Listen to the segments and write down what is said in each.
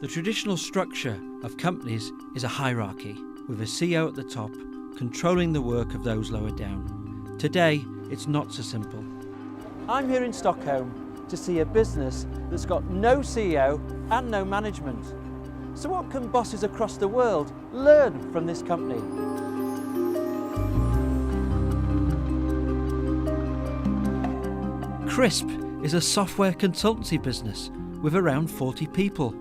The traditional structure of companies is a hierarchy, with a CEO at the top controlling the work of those lower down. Today, it's not so simple. I'm here in Stockholm to see a business that's got no CEO and no management. So what can bosses across the world learn from this company? Crisp is a software consultancy business with around 40 people.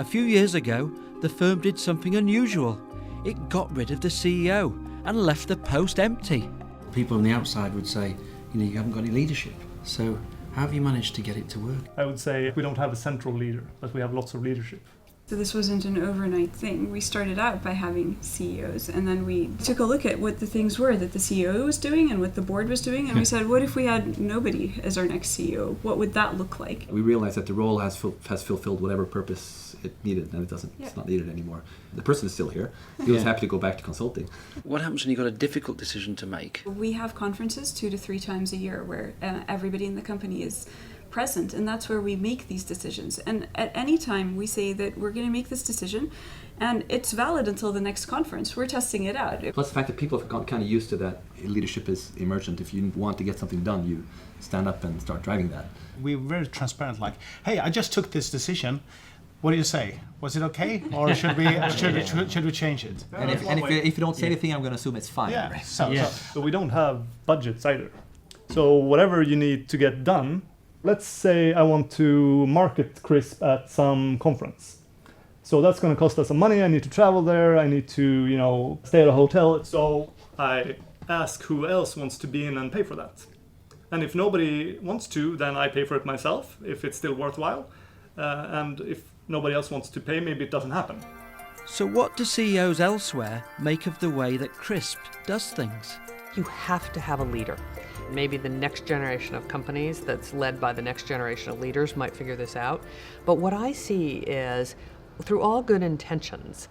A few years ago, the firm did something unusual. It got rid of the CEO and left the post empty. People on the outside would say, you haven't got any leadership. So how have you managed to get it to work? I would say we don't have a central leader, but we have lots of leadership. So this wasn't an overnight thing. We started out by having CEOs, and then we took a look at what the things were that the CEO was doing and what the board was doing, and we said, what if we had nobody as our next CEO? What would that look like? We realized that the role has fulfilled whatever purpose it needed, and it's not needed anymore. The person is still here. He was happy to go back to consulting. What happens when you've got a difficult decision to make? We have conferences 2 to 3 times a year where everybody in the company is present, and that's where we make these decisions. And at any time we say that we're going to make this decision and it's valid until the next conference. We're testing it out. Plus the fact that people have gotten kind of used to that leadership is emergent. If you want to get something done, you stand up and start driving that. We're very transparent, like, hey, I just took this decision. What do you say? Was it okay? Or should we change it? And if you don't say anything, I'm going to assume it's fine. Yeah. Right? So we don't have budgets either. So whatever you need to get done, let's say I want to market Crisp at some conference. So that's going to cost us some money. I need to travel there. I need to, stay at a hotel. So I ask who else wants to be in and pay for that. And if nobody wants to, then I pay for it myself, if it's still worthwhile. And if nobody else wants to pay, maybe it doesn't happen. So what do CEOs elsewhere make of the way that Crisp does things? You have to have a leader. Maybe the next generation of companies that's led by the next generation of leaders might figure this out. But what I see is, through all good intentions,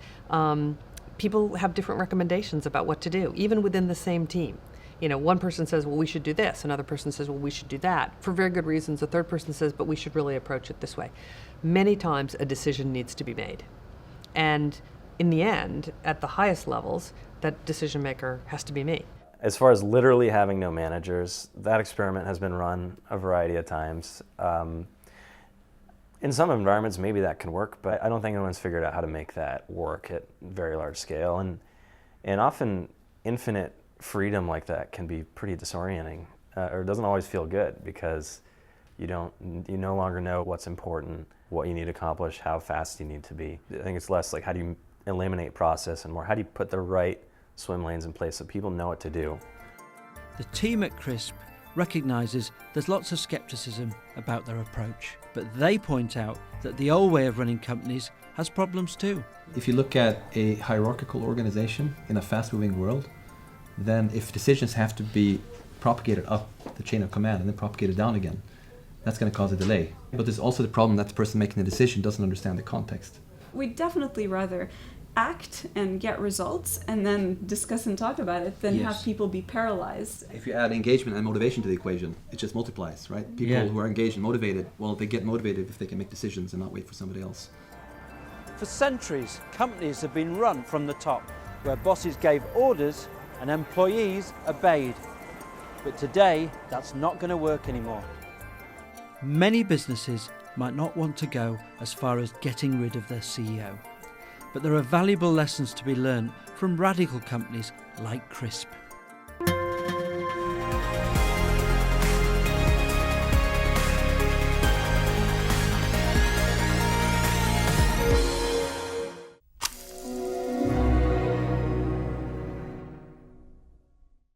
people have different recommendations about what to do, even within the same team. One person says, well, we should do this. Another person says, well, we should do that. For very good reasons. A third person says, but we should really approach it this way. Many times a decision needs to be made. And in the end, at the highest levels, that decision maker has to be me. As far as literally having no managers, that experiment has been run a variety of times. In some environments, maybe that can work, but I don't think anyone's figured out how to make that work at very large scale. And often infinite freedom like that can be pretty disorienting, or it doesn't always feel good because you no longer know what's important, what you need to accomplish, how fast you need to be. I think it's less like how do you eliminate process and more how do you put the right swim lanes in place so people know what to do. The team at Crisp recognises there's lots of scepticism about their approach, but they point out that the old way of running companies has problems too. If you look at a hierarchical organization in a fast-moving world, then if decisions have to be propagated up the chain of command and then propagated down again, that's going to cause a delay. But there's also the problem that the person making the decision doesn't understand the context. We'd definitely rather act and get results and then discuss and talk about it than have people be paralyzed. If you add engagement and motivation to the equation, it just multiplies, right? People who are engaged and motivated, well, they get motivated if they can make decisions and not wait for somebody else. For centuries, companies have been run from the top, where bosses gave orders and employees obeyed. But today, that's not going to work anymore. Many businesses might not want to go as far as getting rid of their CEO. But there are valuable lessons to be learned from radical companies like Crisp.